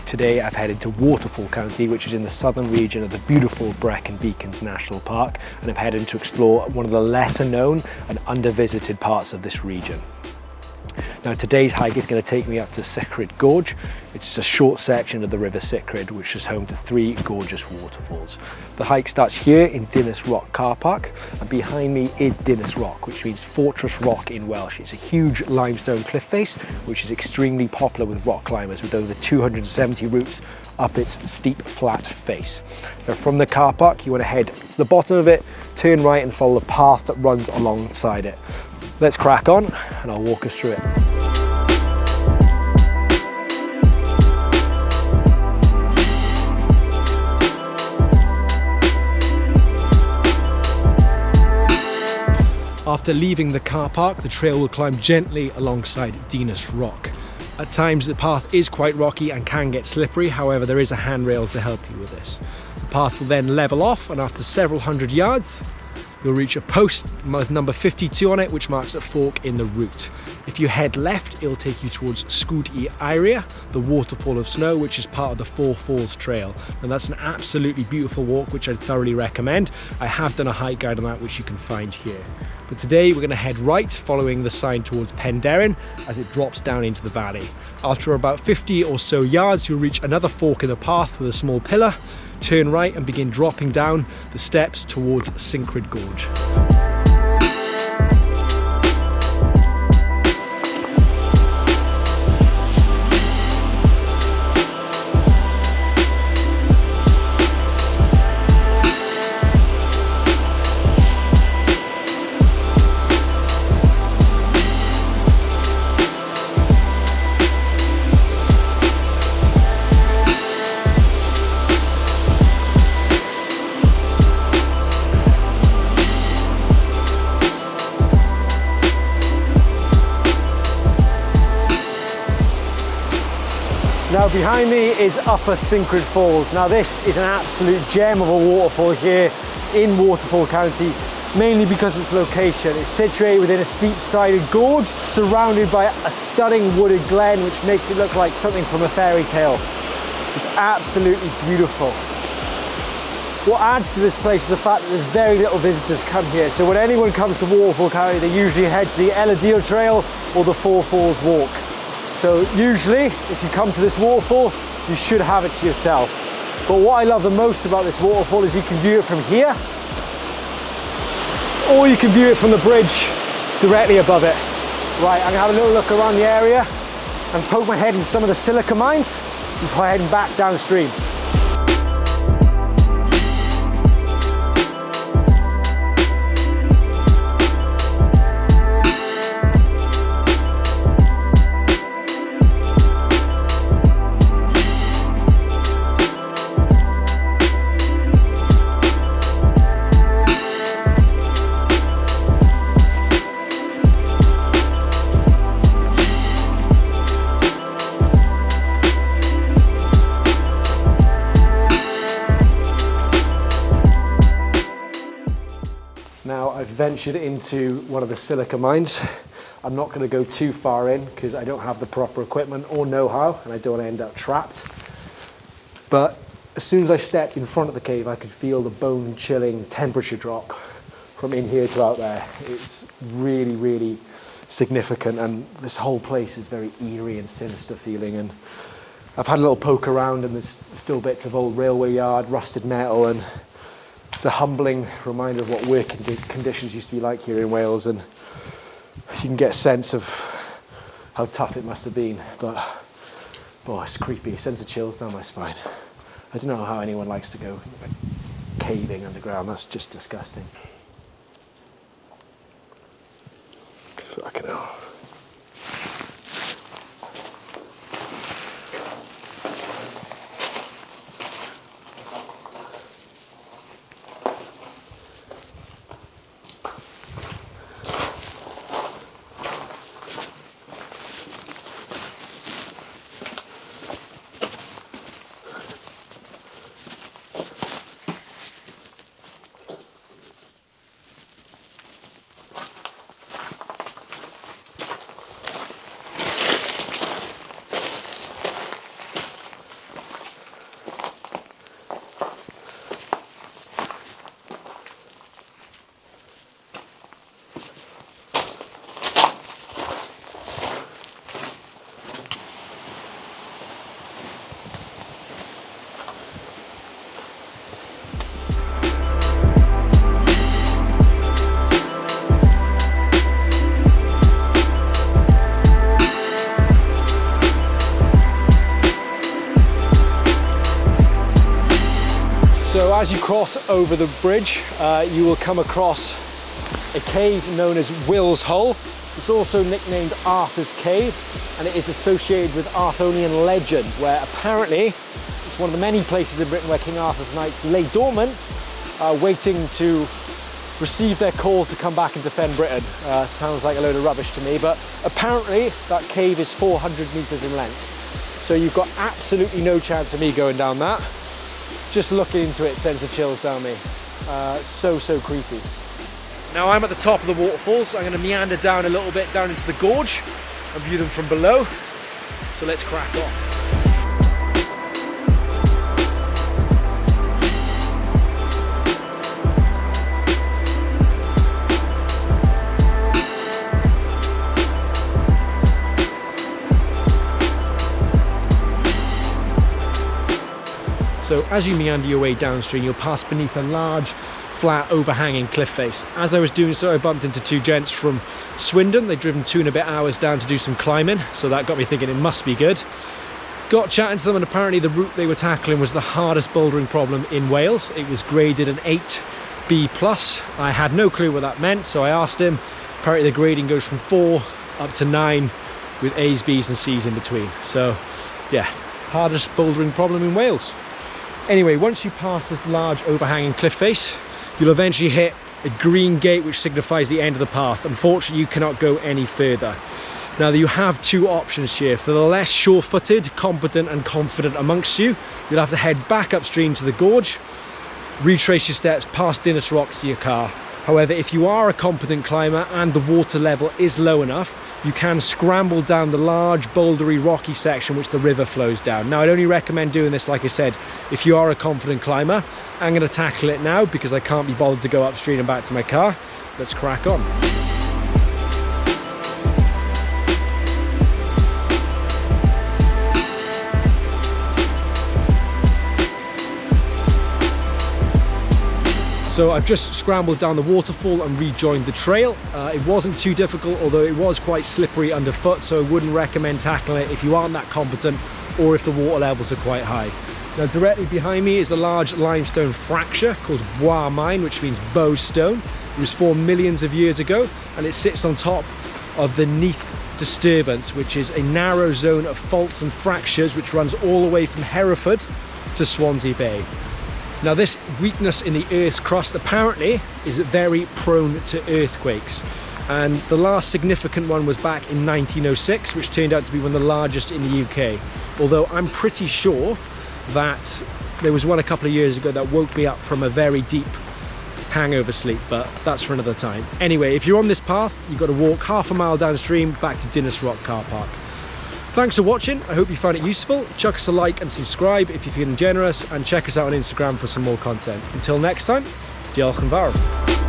Today I've headed to Waterfall County, which is in the southern region of the beautiful Brecon Beacons National Park, and I'm heading to explore one of the lesser known and under-visited parts of this region. Now today's hike is going to take me up to Sychryd Gorge. It's a short section of the river Sychryd, which is home to 3 gorgeous waterfalls. The hike starts here in Dinas Rock car park, and behind me is Dinas Rock, which means Fortress Rock in Welsh. It's a huge limestone cliff face, which is extremely popular with rock climbers, with over 270 routes up its steep flat face. Now from the car park you want to head to the bottom of it, turn right and follow the path that runs alongside it. Let's crack on and I'll walk us through it. After leaving the car park, the trail will climb gently alongside Dinas Rock. At times the path is quite rocky and can get slippery, however there is a handrail to help you with this. The path will then level off, and after several hundred yards you'll reach a post with number 52 on it, which marks a fork in the route. If you head left, it'll take you towards Sychryd, the waterfall of snow, which is part of the Four Falls Trail. And that's an absolutely beautiful walk, which I'd thoroughly recommend. I have done a hike guide on that, which you can find here. But today we're going to head right, following the sign towards Penderyn as it drops down into the valley. After about 50 or so yards, you'll reach another fork in the path with a small pillar. Turn right and begin dropping down the steps towards Sychryd Gorge. Now behind me is Upper Sychryd Falls. Now this is an absolute gem of a waterfall here in Waterfall County, mainly because of its location. It's situated within a steep-sided gorge, surrounded by a stunning wooded glen, which makes it look like something from a fairy tale. It's absolutely beautiful. What adds to this place is the fact that there's very little visitors come here. So when anyone comes to Waterfall County, they usually head to the Elidir Trail or the Four Falls Walk. So usually, if you come to this waterfall, you should have it to yourself. But what I love the most about this waterfall is you can view it from here, or you can view it from the bridge directly above it. Right, I'm gonna have a little look around the area and poke my head into some of the silica mines before heading back downstream. Now I've ventured into one of the silica mines. I'm not going to go too far in because I don't have the proper equipment or know-how, and I don't want to end up trapped. But as soon as I stepped in front of the cave, I could feel the bone-chilling temperature drop from in here to out there. It's really, really significant, and this whole place is very eerie and sinister feeling. And I've had a little poke around, and there's still bits of old railway yard, rusted metal, and it's a humbling reminder of what working conditions used to be like here in Wales, and you can get a sense of how tough it must have been. But boy, it's creepy. It sends the chills down my spine. I don't know how anyone likes to go caving underground. That's just disgusting. Fucking hell. So as you cross over the bridge, you will come across a cave known as Will's Hole. It's also nicknamed Arthur's Cave, and it is associated with Arthurian legend, where apparently it's one of the many places in Britain where King Arthur's knights lay dormant, waiting to receive their call to come back and defend Britain. Sounds like a load of rubbish to me, but apparently that cave is 400 meters in length. So you've got absolutely no chance of me going down that. Just looking into it sends the chills down me. So creepy. Now I'm at the top of the waterfalls. I'm going to meander down a little bit down into the gorge and view them from below. So let's crack on. So as you meander your way downstream, you'll pass beneath a large, flat, overhanging cliff face. As I was doing so, I bumped into two gents from Swindon. They'd driven 2.5 hours down to do some climbing, so that got me thinking it must be good. Got chatting to them, and apparently the route they were tackling was the hardest bouldering problem in Wales. It was graded an 8B+. I had no clue what that meant, so I asked him. Apparently the grading goes from 4 up to 9 with A's, B's and C's in between. So yeah, hardest bouldering problem in Wales. Anyway, once you pass this large overhanging cliff face, you'll eventually hit a green gate which signifies the end of the path. Unfortunately, you cannot go any further. Now, you have two options here. For the less sure-footed, competent and confident amongst you, you'll have to head back upstream to the gorge, retrace your steps past Dinas Rocks to your car. However, if you are a competent climber and the water level is low enough, you can scramble down the large, bouldery, rocky section which the river flows down. Now, I'd only recommend doing this, like I said, if you are a confident climber. I'm going to tackle it now because I can't be bothered to go upstream and back to my car. Let's crack on. So I've just scrambled down the waterfall and rejoined the trail. It wasn't too difficult, although it was quite slippery underfoot, so I wouldn't recommend tackling it if you aren't that competent or if the water levels are quite high. Now, directly behind me is a large limestone fracture called Bois Mine, which means bow stone. It was formed millions of years ago, and it sits on top of the Neath disturbance, which is a narrow zone of faults and fractures which runs all the way from Hereford to Swansea Bay. Now, this weakness in the Earth's crust apparently is very prone to earthquakes, and the last significant one was back in 1906, which turned out to be one of the largest in the UK. Although I'm pretty sure that there was one a couple of years ago that woke me up from a very deep hangover sleep, but that's for another time. Anyway, if you're on this path, you've got to walk half a mile downstream back to Dinas Rock car park. Thanks for watching. I hope you found it useful. Chuck us a like and subscribe if you're feeling generous, and check us out on Instagram for some more content. Until next time, diolch yn fawr.